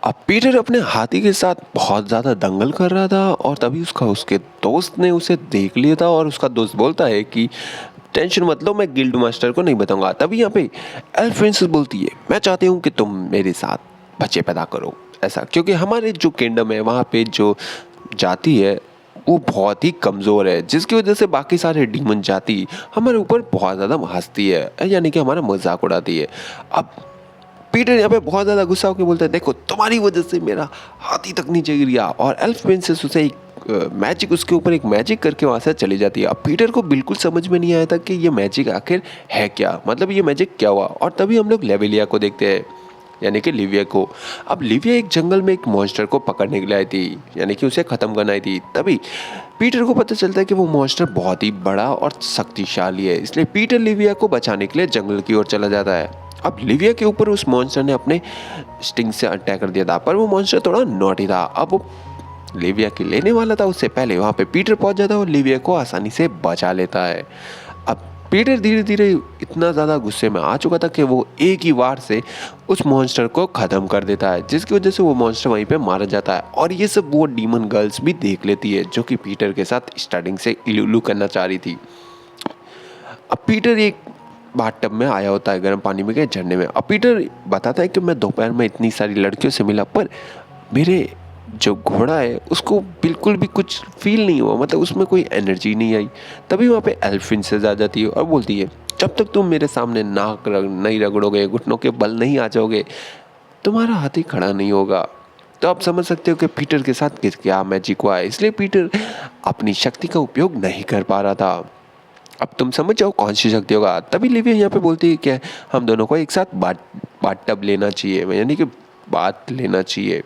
अब पीटर अपने हाथी के साथ बहुत ज़्यादा दंगल कर रहा था और तभी उसके दोस्त ने उसे देख लिया था और उसका दोस्त बोलता है कि टेंशन मत लो, मैं गिल्ड मास्टर को नहीं बताऊंगा। तभी यहाँ पे एल्फ प्रिंसेस बोलती है, मैं चाहती हूँ कि तुम मेरे साथ बच्चे पैदा करो, ऐसा क्योंकि हमारे जो किंगडम है वहाँ पे जो जाति है वो बहुत ही कमज़ोर है, जिसकी वजह से बाकी सारे डीमन जाति हमारे ऊपर बहुत ज़्यादा हंसती है, यानी कि हमारा मजाक उड़ाती है। अब पीटर यहाँ पे बहुत ज़्यादा गुस्सा होकर बोलता है, देखो तुम्हारी वजह से मेरा हाथी तक नीचे गिर गया। और एल्फ प्रिंसेस उसे एक मैजिक उसके ऊपर एक मैजिक करके वहाँ से चली जाती है। अब पीटर को बिल्कुल समझ में नहीं आया था कि ये मैजिक आखिर है क्या, मतलब ये मैजिक क्या हुआ। और तभी हम लोग लेवेलिया को देखते हैं, यानी कि लिविया को। अब लिविया एक जंगल में एक मॉन्स्टर को पकड़ने के लिए आई थी, यानी कि उसे ख़त्म करना आई थी। तभी पीटर को पता चलता है कि वो मॉन्स्टर बहुत ही बड़ा और शक्तिशाली है, इसलिए पीटर लिविया को बचाने के लिए जंगल की ओर चला जाता है। अब लिविया के ऊपर उस मॉन्स्टर ने अपने स्टिंग से अटैक कर दिया था, पर वो मॉन्स्टर थोड़ा नॉटी था। अब वो लिविया की लेने वाला था, उससे पहले वहाँ पे पीटर पहुँच जाता है और लिविया को आसानी से बचा लेता है। अब पीटर धीरे धीरे इतना ज़्यादा गुस्से में आ चुका था कि वो एक ही वार से उस मॉन्स्टर को ख़त्म कर देता है, जिसकी वजह से वो मॉन्स्टर वहीं पे मारा जाता है। और ये सब वो डीमन गर्ल्स भी देख लेती है, जो कि पीटर के साथ स्टार्टिंग से इलू करना चाह रही थी। अब पीटर एक बाथटब में आया होता है, गर्म पानी में गए झरने में। अब पीटर बताता है कि मैं दोपहर में इतनी सारी लड़कियों से मिला, पर मेरे जो घोड़ा है उसको बिल्कुल भी कुछ फील नहीं हुआ, मतलब उसमें कोई एनर्जी नहीं आई। तभी वहाँ पे एल्फ प्रिंसेस आ जाती है और बोलती है, जब तक तुम मेरे सामने नहीं रगड़ोगे, घुटनों के बल नहीं आ जाओगे, तुम्हारा हाथी खड़ा नहीं होगा। तो आप समझ सकते हो कि पीटर के साथ क्या मैजिक हुआ है, इसलिए पीटर अपनी शक्ति का उपयोग नहीं कर पा रहा था। अब तुम समझ जाओ कौन सी शक्ति होगा। तभी लिविया यहाँ पे बोलती है कि हम दोनों को एक साथ बाथ टब लेना चाहिए, यानी कि बात लेना चाहिए।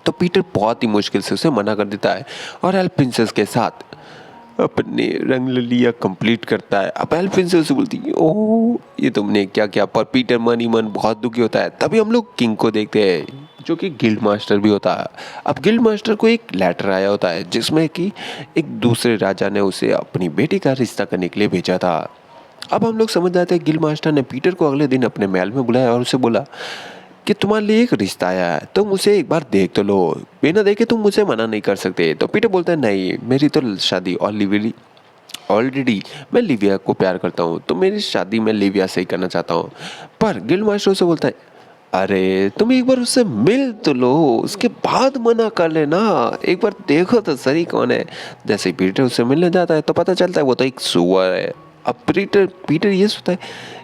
तो पीटर बहुत ही मुश्किल से उसे मना कर देता है और एल्फ प्रिंसेस के साथ अपने रंगलीला कंप्लीट करता है। अब एल्फ प्रिंसेस से बोलती है, ओह ये तुमने क्या किया। पर पीटर मन ही मन बहुत दुखी होता है। तभी हम लोग किंग को देखते हैं, जो कि गिल्ड मास्टर भी होता है। अब गिल्ड मास्टर को एक लेटर आया होता है, जिसमें कि एक दूसरे राजा ने उसे अपनी बेटी का रिश्ता करने के लिए भेजा था। अब हम लोग समझ जाते हैं गिल्ड मास्टर ने पीटर को अगले दिन अपने महल में बुलाया और उसे बोला कि तुम्हारे लिए एक रिश्ता आया है, तुम उसे एक बार देख तो लो, बिना देखे तुम मुझे मना नहीं कर सकते। तो पीटर बोलता है, नहीं मेरी तो शादी ऑलरेडी मैं लिविया को प्यार करता हूँ, तो मेरी शादी मैं लिविया से ही करना चाहता हूँ। पर गिल्ड मास्टर से बोलता है, अरे तुम एक बार उससे मिल तो लो, उसके बाद मना कर लेना, एक बार देखो तो सही कौन है। जैसे ही पीटर उससे मिलने जाता है तो पता चलता है वो तो एक सुअर है। अब पीटर ये सोचता है,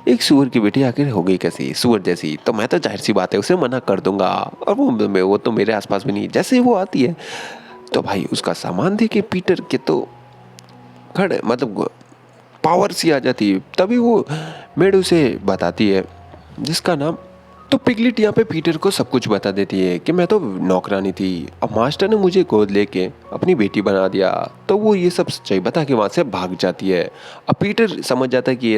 एक सुअर की बेटी आखिर हो गई कैसी सुअर जैसी, तो मैं तो जाहिर सी बात है उसे मना कर दूंगा। और वो तो मेरे आसपास भी नहीं। जैसे ही वो आती है तो भाई उसका सामान देखे पीटर के तो खड़े, मतलब पावर सी आ जाती है। तभी वो मेड उसे बताती है जिसका नाम, तो पिगलेट यहाँ पे पीटर को सब कुछ बता देती है कि मैं तो नौकरानी थी, अब मास्टर ने मुझे गोद लेके अपनी बेटी बना दिया। तो वो ये सब सच्चाई बता के वहाँ से भाग जाती है। अब पीटर समझ जाता है कि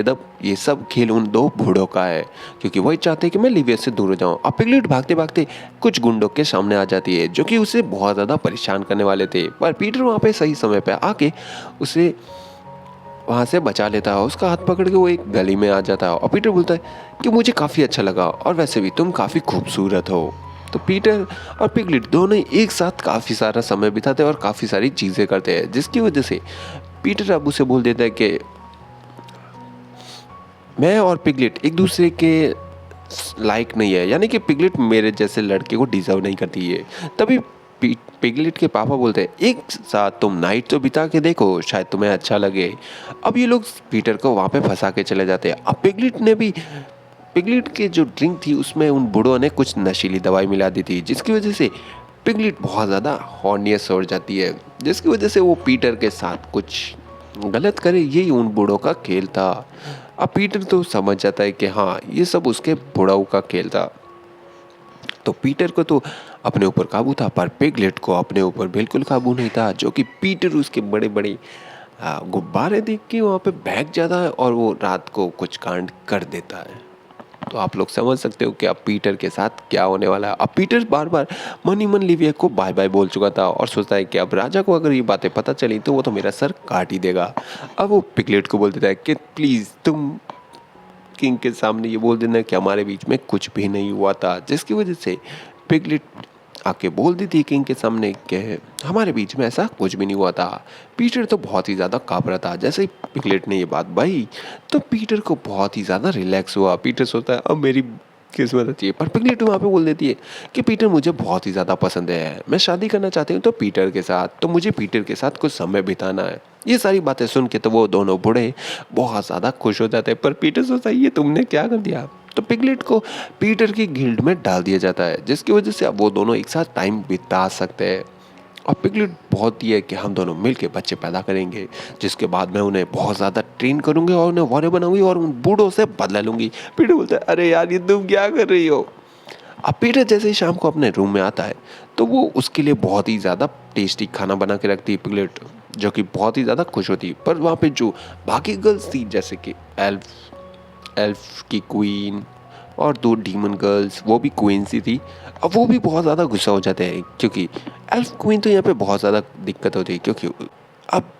ये सब खेल उन दो बूढ़ों का है, क्योंकि वही चाहते हैं कि मैं लिविया से दूर हो जाऊँ। अब पिगलेट भागते भागते कुछ गुंडों के सामने आ जाती है, जो कि उसे बहुत ज़्यादा परेशान करने वाले थे। पर पीटर वहाँ पे सही समय पर आके उसे वहाँ से बचा लेता है। उसका हाथ पकड़ के वो एक गली में आ जाता है और पीटर बोलता है कि मुझे काफ़ी अच्छा लगा और वैसे भी तुम काफ़ी खूबसूरत हो। तो पीटर और पिगलेट दोनों एक साथ काफ़ी सारा समय बिताते हैं और काफ़ी सारी चीज़ें करते हैं, जिसकी वजह से पीटर अब उसे बोल देता है कि मैं और पिगलेट एक दूसरे के लायक नहीं है, यानी कि पिगलेट मेरे जैसे लड़के को डिजर्व नहीं करती है। तभी पिगलेट के पापा बोलते हैं, एक साथ तुम नाइट तो बिता के देखो, शायद तुम्हें अच्छा लगे। अब ये लोग पीटर को वहाँ पे फंसा के चले जाते हैं। अब पिगलेट की जो ड्रिंक थी उसमें उन बूढ़ों ने कुछ नशीली दवाई मिला दी थी, जिसकी वजह से पिगलेट बहुत ज़्यादा हॉर्नियस हो जाती है, जिसकी वजह से वो पीटर के साथ कुछ गलत करे। यही उन बूढ़ों का खेल था। अब पीटर तो समझ जाता है कि हाँ ये सब उसके बुढ़ाऊ का खेल था। तो पीटर को तो अपने ऊपर काबू था, पर पिगलेट को अपने ऊपर बिल्कुल काबू नहीं था, जो कि पीटर उसके बड़े बड़े गुब्बारे देख के वहाँ पे भाग जाता है और वो रात को कुछ कांड कर देता है। तो आप लोग समझ सकते हो कि अब पीटर के साथ क्या होने वाला है। अब पीटर बार बार मन ही मन लिविया को बाय बाय बोल चुका था और सोचता है कि अब राजा को अगर ये बातें पता चली तो वो तो मेरा सर काट ही देगा। अब वो पिगलेट को बोल देता है कि प्लीज़ तुम किंग के सामने ये बोल देना कि हमारे बीच में कुछ भी नहीं हुआ था, जिसकी वजह से पिगलेट आके बोल दी थी किंग के सामने कि हमारे बीच में ऐसा कुछ भी नहीं हुआ था। पीटर तो बहुत ही ज़्यादा काँप रहा था। जैसे ही पिगलेट ने ये बात कही तो पीटर को बहुत ही ज़्यादा रिलैक्स हुआ। पीटर सोचता है अब मेरी किस्मत अच्छी है। पर पिगलेट वहाँ पे बोल देती है कि पीटर मुझे बहुत ही ज़्यादा पसंद है, मैं शादी करना चाहती हूँ तो पीटर के साथ, तो मुझे पीटर के साथ कुछ समय बिताना है। ये सारी बातें सुन के तो वो दोनों बूढ़े बहुत ज़्यादा खुश हो जाते हैं। पर पीटर सोचता है ये तुमने क्या कर दिया। तो पिगलेट को पीटर की गिल्ड में डाल दिया जाता है, जिसकी वजह से अब वो दोनों एक साथ टाइम बिता सकते हैं। और पिगलेट बहुत ही है कि हम दोनों मिलके बच्चे पैदा करेंगे, जिसके बाद मैं उन्हें बहुत ज़्यादा ट्रेन करूंगी और उन्हें वॉरियर बनाऊंगी और उन बूढ़ों से बदला लूंगी। पीटर बोलता है अरे यार ये तुम क्या कर रही हो। अब पीटर जैसे ही शाम को अपने रूम में आता है तो वो उसके लिए बहुत ही ज़्यादा टेस्टी खाना बना के रखती है पिगलेट, जो कि बहुत ही ज़्यादा खुश होती है। पर वहाँ पे जो बाकी गर्ल्स थी जैसे कि एल्फ की क्वीन और दो डीमन गर्ल्स, वो भी क्वीन सी थी। अब वो भी बहुत ज़्यादा गुस्सा हो जाते हैं क्योंकि एल्फ क्वीन तो यहाँ पे बहुत ज़्यादा दिक्कत होती है, क्योंकि अब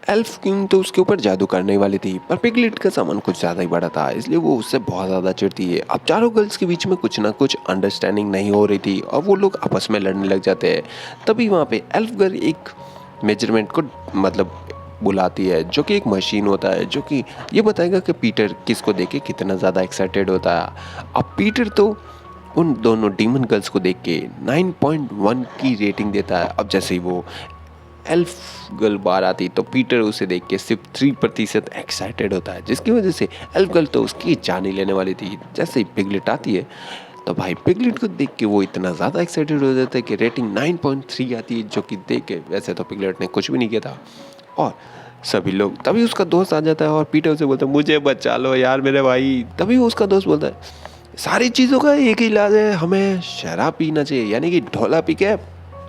एल्फ क्वीन तो उसके ऊपर जादू करने वाली थी। पर पिगलेट का सामान कुछ ज़्यादा ही बड़ा था, इसलिए वो उससे बहुत ज़्यादा चिढ़ती है। अब चारों गर्ल्स के बीच में कुछ ना कुछ अंडरस्टैंडिंग नहीं हो रही थी और वो लोग आपस में लड़ने लग जाते हैं। तभी वहाँ पे एल्फ गर्ल एक मेजरमेंट को मतलब बुलाती है, जो कि एक मशीन होता है जो कि ये बताएगा कि पीटर किसको देख के कितना ज़्यादा एक्साइटेड होता है। अब पीटर तो उन दोनों डीमन गर्ल्स को देख के 9.1 की रेटिंग देता है। अब जैसे ही वो एल्फ गर्ल बाहर आती तो पीटर उसे देख के सिर्फ 3% एक्साइटेड होता है, जिसकी वजह से एल्फ गर्ल तो उसकी जान ही लेने वाली थी। जैसे ही पिगलेट आती है तो भाई पिगलेट को देख के वो इतना ज़्यादा एक्साइटेड हो जाता है कि रेटिंग 9.3 आती है, जो कि देख के वैसे तो पिगलेट ने कुछ भी नहीं किया था। और सभी लोग तभी उसका दोस्त आ जाता है और पीटर उसे बोलता है मुझे बचा लो यार मेरे भाई। तभी उसका दोस्त बोलता है सारी चीज़ों का एक ही इलाज है, हमें शराब पीना चाहिए, यानी कि ढोला पी के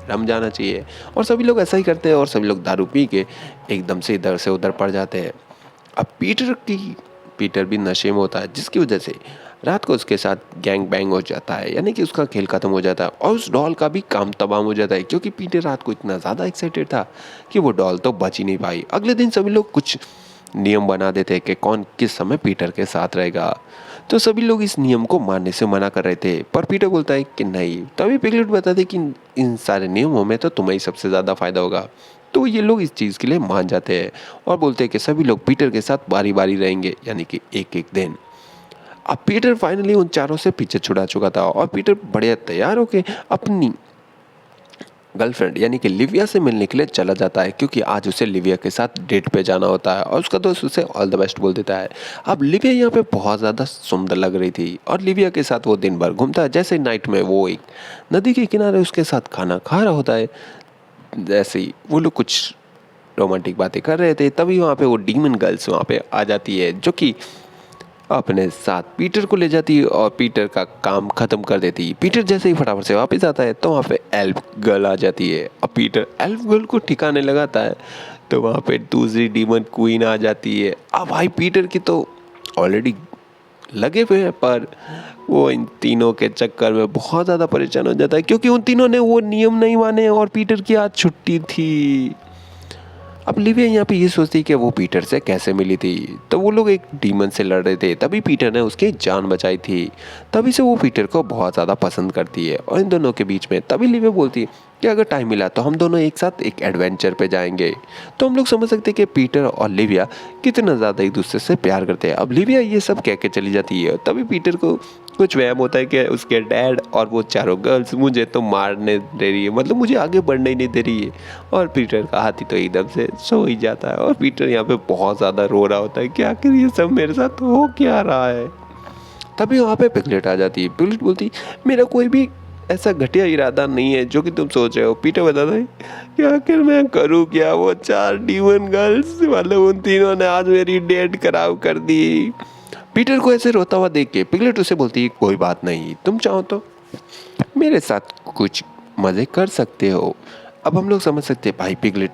रम जाना चाहिए। और सभी लोग ऐसा ही करते हैं और सभी लोग दारू पी के एकदम से इधर से उधर पड़ जाते हैं। अब पीटर भी नशे में होता है, जिसकी वजह से रात को उसके साथ गैंग बैंग हो जाता है, यानी कि उसका खेल खत्म हो जाता है और उस डॉल का भी काम तमाम हो जाता है, क्योंकि पीटर रात को इतना ज़्यादा एक्साइटेड था कि वो डॉल तो बच ही नहीं पाई। अगले दिन सभी लोग कुछ नियम बना देते हैं कि कौन किस समय पीटर के साथ रहेगा। तो सभी लोग इस नियम को मानने से मना कर रहे थे, पर पीटर बोलता है कि नहीं। तभी पिगलेट बताते कि इन सारे नियमों में तो तुम्हें ही सबसे ज़्यादा फ़ायदा होगा। तो ये लोग इस चीज़ के लिए मान जाते हैं और बोलते हैं कि सभी लोग पीटर के साथ बारी बारी रहेंगे, यानी कि एक एक दिन। अब पीटर फाइनली उन चारों से पीछे छुड़ा चुका था और पीटर बढ़िया तैयार होके अपनी गर्लफ्रेंड यानी कि लिविया से मिलने के लिए चला जाता है, क्योंकि आज उसे लिविया के साथ डेट पे जाना होता है और उसका दोस्त उसे ऑल द बेस्ट बोल देता है। अब लिविया यहाँ पे बहुत ज़्यादा सुंदर लग रही थी और लिविया के साथ वो दिन भर घूमता है। जैसे नाइट में वो एक नदी के किनारे उसके साथ खाना खा रहा होता है, जैसे ही वो लोग कुछ रोमांटिक बातें कर रहे थे, तभी वहाँ पे वो डीमन गर्ल्स वहाँ पे आ जाती है, जो कि अपने साथ पीटर को ले जाती और पीटर का काम ख़त्म कर देती। पीटर जैसे ही फटाफट से वापस आता है तो वहाँ पे एल्फ गर्ल आ जाती है। अब पीटर एल्फ गर्ल को ठिकाने लगाता है तो वहाँ पे दूसरी डीमन क्वीन आ जाती है। अब भाई पीटर की तो ऑलरेडी लगे हुए हैं, पर वो इन तीनों के चक्कर में बहुत ज़्यादा परेशान हो जाता है, क्योंकि उन तीनों ने वो नियम नहीं माने और पीटर की आज छुट्टी थी। अब लिविया यहाँ पे ये सोचती कि वो पीटर से कैसे मिली थी, तो वो लोग एक डीमन से लड़ रहे थे, तभी पीटर ने उसकी जान बचाई थी। तभी से वो पीटर को बहुत ज़्यादा पसंद करती है और इन दोनों के बीच में तभी लिविया बोलती है कि अगर टाइम मिला तो हम दोनों एक साथ एक एडवेंचर पे जाएंगे। तो हम लोग समझ सकते हैं कि पीटर और लिविया कितना ज़्यादा एक दूसरे से प्यार करते हैं। अब लिविया ये सब कह के चली जाती है, तभी पीटर को कुछ वहम होता है कि उसके डैड और वो चारों गर्ल्स मुझे तो मारने दे रही है, मतलब मुझे आगे बढ़ने ही नहीं दे रही है। और पीटर का हाथी तो एकदम से सो ही जाता है और पीटर यहाँ पे बहुत ज़्यादा रो रहा होता है कि आखिर ये सब मेरे साथ हो क्या रहा है। तभी वहाँ पे पिगलेट आ जाती है। पिगलेट बोलती मेरा कोई भी ऐसा घटिया इरादा नहीं है जो कि तुम सोच रहे हो। पीटर बताता है कि आखिर मैं करूँ क्या, वो 4 डीमन गर्ल्स मतलब उन तीनों ने आज मेरी डेट खराब कर दी। पीटर को ऐसे रोता हुआ देख के पिगलेट उसे बोलती है कोई बात नहीं, तुम चाहो तो मेरे साथ कुछ मज़े कर सकते हो। अब हम लोग समझ सकते हैं भाई पिगलेट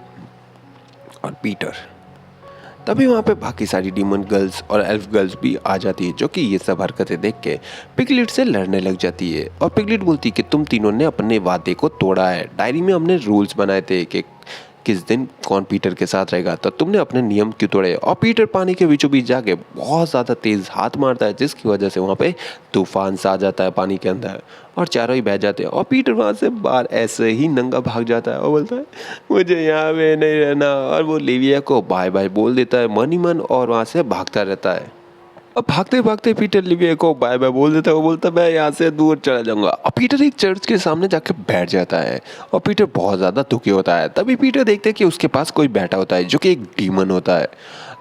और पीटर। तभी वहाँ पे बाकी सारी डीमन गर्ल्स और एल्फ गर्ल्स भी आ जाती है, जो कि ये सब हरकतें देख के पिगलेट से लड़ने लग जाती है। और पिगलेट बोलती है कि तुम तीनों ने अपने वादे को तोड़ा है, डायरी में हमने रूल्स बनाए थे कि किस दिन कौन पीटर के साथ रहेगा, तो तुमने अपने नियम क्यों तोड़े। और पीटर पानी के बीचों बीच जाके बहुत ज़्यादा तेज़ हाथ मारता है, जिसकी वजह से वहाँ पे तूफान सा आ जाता है पानी के अंदर और चारों ही बह जाते हैं। और पीटर वहाँ से बाहर ऐसे ही नंगा भाग जाता है और बोलता है मुझे यहाँ पे नहीं रहना, और वो लिविया को बाय बाय बोल देता है मन ही मन और वहाँ से भागता रहता है। अब भागते भागते पीटर लिविया को बाय बाय बोल देता है। वो बोलता है मैं यहाँ से दूर चला जाऊंगा। अब पीटर एक चर्च के सामने जाके बैठ जाता है और पीटर बहुत ज़्यादा दुखी होता है। तभी पीटर देखते है कि उसके पास कोई बैठा होता है जो कि एक डीमन होता है।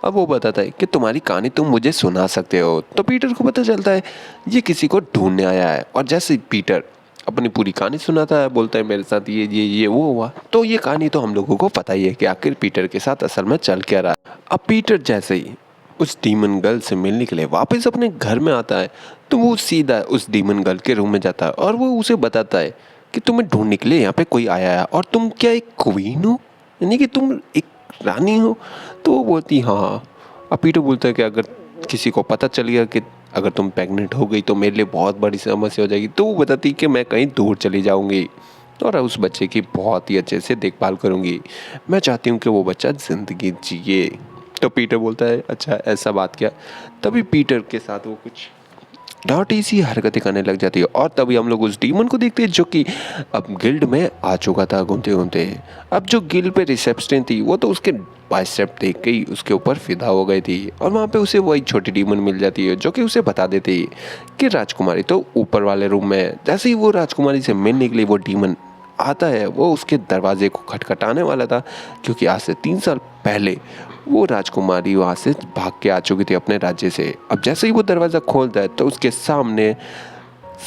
अब वो बताता है कि तुम्हारी कहानी तुम मुझे सुना सकते हो। तो पीटर को पता चलता है ये किसी को ढूंढने आया है। और जैसे पीटर अपनी पूरी कहानी सुनाता है, बोलता है मेरे साथ ये वो हुआ, तो ये कहानी तो हम लोगों को पता ही है कि आखिर पीटर के साथ असल में चल क्या रहा है। अब पीटर जैसे ही उस डीमन गर्ल से मिलने के लिए वापस अपने घर में आता है, तो वो सीधा उस डीमन गर्ल के रूम में जाता है और वो उसे बताता है कि तुम्हें ढूंढने के लिए यहाँ पे कोई आया है और तुम क्या एक क्वीन हो, यानी कि तुम एक रानी हो। तो वो बोलती हाँ। अब पीटर बोलता है कि अगर किसी को पता चल गया कि अगर तुम प्रेग्नेंट हो गई तो मेरे लिए बहुत बड़ी समस्या हो जाएगी। तो वो बताती कि मैं कहीं दूर चली जाऊँगी और उस बच्चे की बहुत ही अच्छे से देखभाल करूँगी। मैं चाहती हूँ कि वो बच्चा ज़िंदगी जिए। तो पीटर बोलता है अच्छा ऐसा बात क्या। तभी पीटर के साथ वो कुछ डॉटी सी हरकतें करने लग जाती है और तभी हम लोग उस डीमन को देखते हैं जो कि अब गिल्ड में आ चुका था घूमते घूमते। अब जो गिल्ड पे रिसेप्शन थी वो तो उसके बाइसेप देख के ही उसके ऊपर फिदा हो गई थी और वहाँ पे उसे वही छोटी डीमन मिल जाती है जो कि उसे बता देती है कि राजकुमारी तो ऊपर वाले रूम में है। जैसे ही वो राजकुमारी से मिलने के लिए वो डीमन आता है, वो उसके दरवाजे को खटखटाने वाला था क्योंकि आज से 3 साल पहले वो राजकुमारी वहाँ से भाग के आ चुकी थी अपने राज्य से। अब जैसे ही वो दरवाज़ा खोलता है तो उसके सामने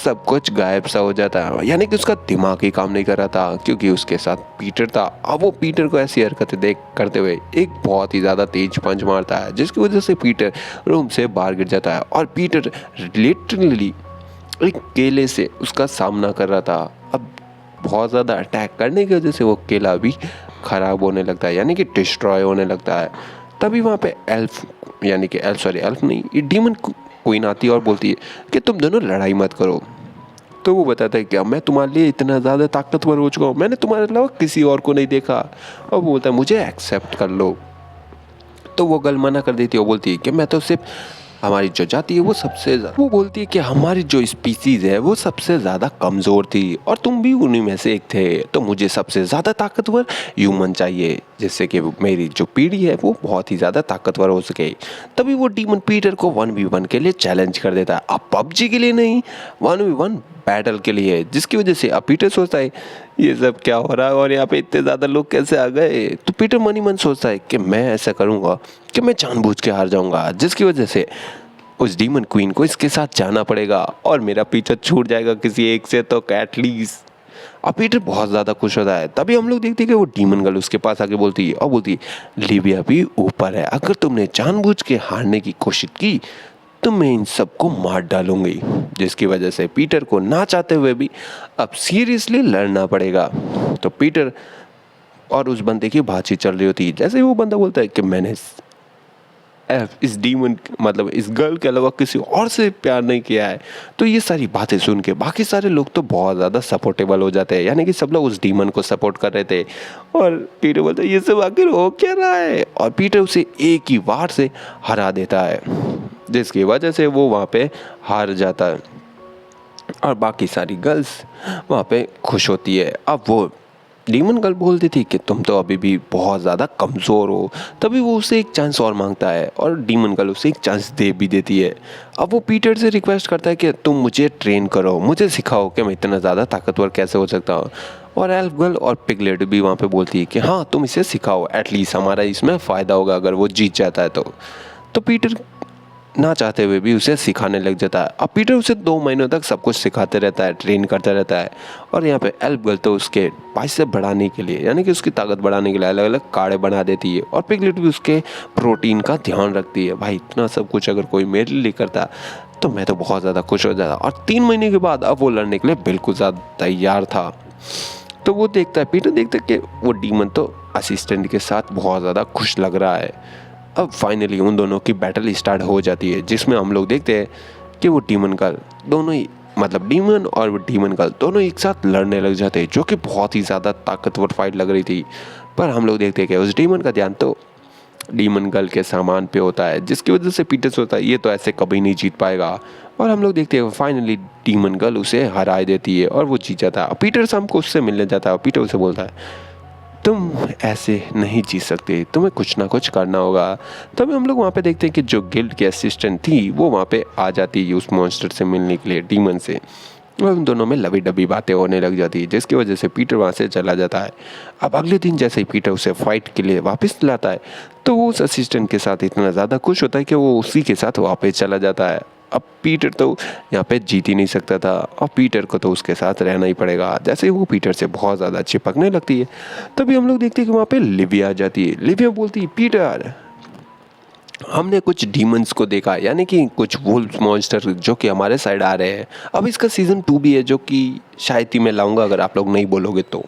सब कुछ गायब सा हो जाता है, यानी कि उसका दिमाग ही काम नहीं कर रहा था क्योंकि उसके साथ पीटर था। अब वो पीटर को ऐसी हरकतें देख करते हुए एक बहुत ही ज़्यादा तेज पंच मारता है जिसकी वजह से पीटर रूम से बाहर गिर जाता है और पीटर लिटरली एक केले से उसका सामना कर रहा था। अब बहुत ज़्यादा अटैक करने की वजह से वो केला भी ख़राब होने लगता है, यानी कि डिस्ट्रॉय होने लगता है। तभी वहाँ पे एल्फ नहीं, ये डीमन क्वीन आती है और बोलती है कि तुम दोनों लड़ाई मत करो। तो वो बताता है कि मैं तुम्हारे लिए इतना ज़्यादा ताकतवर हो चुका हूँ, मैंने तुम्हारे अलावा किसी और को नहीं देखा। और वो बोलता है मुझे एक्सेप्ट कर लो। तो वो गर्ल मना कर देती है, वो बोलती है कि मैं तो सिर्फ हमारी जो जाति है वो बोलती है कि हमारी जो स्पीसीज है वो सबसे ज़्यादा कमज़ोर थी और तुम भी उन्हीं में से एक थे, तो मुझे सबसे ज़्यादा ताकतवर ह्यूमन चाहिए जिससे कि मेरी जो पीढ़ी है वो बहुत ही ज़्यादा ताकतवर हो सके। तभी वो डीमन पीटर को 1v1 के लिए चैलेंज कर देता है। अब पबजी के लिए नहीं, 1v1 बैटल के लिए, जिसकी वजह से अब पीटर सोचता है ये सब क्या हो रहा है और यहाँ पे इतने ज़्यादा लोग कैसे आ गए। तो पीटर मन ही मन सोचता है कि मैं ऐसा करूँगा कि मैं जानबूझ के हार जाऊँगा, जिसकी वजह से उस डीमन क्वीन को इसके साथ जाना पड़ेगा और मेरा पीछा छूट जाएगा किसी एक से तो एटलीस्ट। अब पीटर बहुत ज़्यादा खुश होता है। तभी हम लोग देखते हैं कि वो डीमन गर्ल उसके पास आके बोलती है और बोलती है लिविया भी ऊपर है, अगर तुमने जानबूझ के हारने की कोशिश की तो मैं इन सबको मार डालूंगी। जिसकी वजह से पीटर को ना चाहते हुए भी अब सीरियसली लड़ना पड़ेगा। तो पीटर और उस बंदे की बातचीत चल रही होती है। जैसे ही वो बंदा बोलता है कि मैंने इस डीमन मतलब इस गर्ल के अलावा किसी और से प्यार नहीं किया है, तो ये सारी बातें सुन के बाकी सारे लोग तो बहुत ज़्यादा सपोर्टेबल हो जाते हैं, यानी कि सब लोग उस डीमन को सपोर्ट कर रहे थे। और पीटर बोलता है ये सब आखिर हो क्या रहा है, और पीटर उसे एक ही वार से हरा देता है जिसकी वजह से वो वहाँ पे हार जाता है और बाकी सारी गर्ल्स वहाँ पे खुश होती है। अब वो डीमन गर्ल बोलती थी कि तुम तो अभी भी बहुत ज़्यादा कमज़ोर हो। तभी वो उसे एक चांस और मांगता है और डीमन गर्ल उसे एक चांस दे भी देती है। अब वो पीटर से रिक्वेस्ट करता है कि तुम मुझे ट्रेन करो, मुझे सिखाओ कि मैं इतना ज़्यादा ताकतवर कैसे हो सकता हूँ। और एल्फ गर्ल और पिगलेट भी वहाँ पे बोलती है कि हाँ तुम इसे सिखाओ, एटलीस्ट हमारा इसमें फ़ायदा होगा अगर वो जीत जाता है तो पीटर ना चाहते हुए भी उसे सिखाने लग जाता है। अब पीटर उसे 2 महीनों तक सब कुछ सिखाते रहता है, ट्रेन करता रहता है। और यहाँ पे एल्फ गर्ल तो उसके बाइसेप बढ़ाने के लिए, यानी कि उसकी ताकत बढ़ाने के लिए अलग अलग काढ़े बना देती है और पिगलेट भी उसके प्रोटीन का ध्यान रखती है। भाई इतना सब कुछ अगर कोई मेरे लिए करता तो मैं तो बहुत ज़्यादा खुश हो जाता। और 3 महीने के बाद अब वो लड़ने के लिए बिल्कुल ज़्यादा तैयार था। तो वो देखता है, पीटर देखता है कि वो डीमन तो असिस्टेंट के साथ बहुत ज़्यादा खुश लग रहा है। अब फाइनली उन दोनों की बैटल स्टार्ट हो जाती है जिसमें हम लोग देखते हैं कि वो डीमन गर्ल दोनों ही मतलब डीमन और डीमन गर्ल दोनों एक साथ लड़ने लग जाते हैं, जो कि बहुत ही ज़्यादा ताकतवर फाइट लग रही थी। पर हम लोग देखते हैं कि उस डीमन का ध्यान तो डीमन गर्ल के सामान पे होता है, जिसकी वजह से पीटर सोचता है ये तो ऐसे कभी नहीं जीत पाएगा। और हम लोग देखते हैं फाइनली डीमन गर्ल उसे हरा देती है और वो जीत जाता है। पीटर शाम को उससे मिलने जाता है और पीटर उसे बोलता है तुम ऐसे नहीं जी सकते, तुम्हें कुछ ना कुछ करना होगा। तभी हम लोग वहाँ पे देखते हैं कि जो गिल्ड की असिस्टेंट थी वो वहाँ पे आ जाती है उस मॉन्स्टर से मिलने के लिए, डीमन से। और उन दोनों में लवी डबी बातें होने लग जाती है, जिसकी वजह से पीटर वहाँ से चला जाता है। अब अगले दिन जैसे ही पीटर उसे फाइट के लिए वापस लाता है तो वो उस असिस्टेंट के साथ इतना ज़्यादा खुश होता है कि वो उसी के साथ वापस चला जाता है। अब पीटर तो यहाँ पे जीत ही नहीं सकता था और पीटर को तो उसके साथ रहना ही पड़ेगा। जैसे ही वो पीटर से बहुत ज़्यादा चिपकने लगती है तभी हम लोग देखते हैं कि वहाँ पे लिविया आ जाती है। लिविया बोलती है पीटर हमने कुछ डीमंस को देखा, यानी कि कुछ वुल्फ मॉन्स्टर जो कि हमारे साइड आ रहे हैं। अब इसका सीज़न 2 भी है जो कि शायद ही मैं लाऊंगा अगर आप लोग नहीं बोलोगे तो।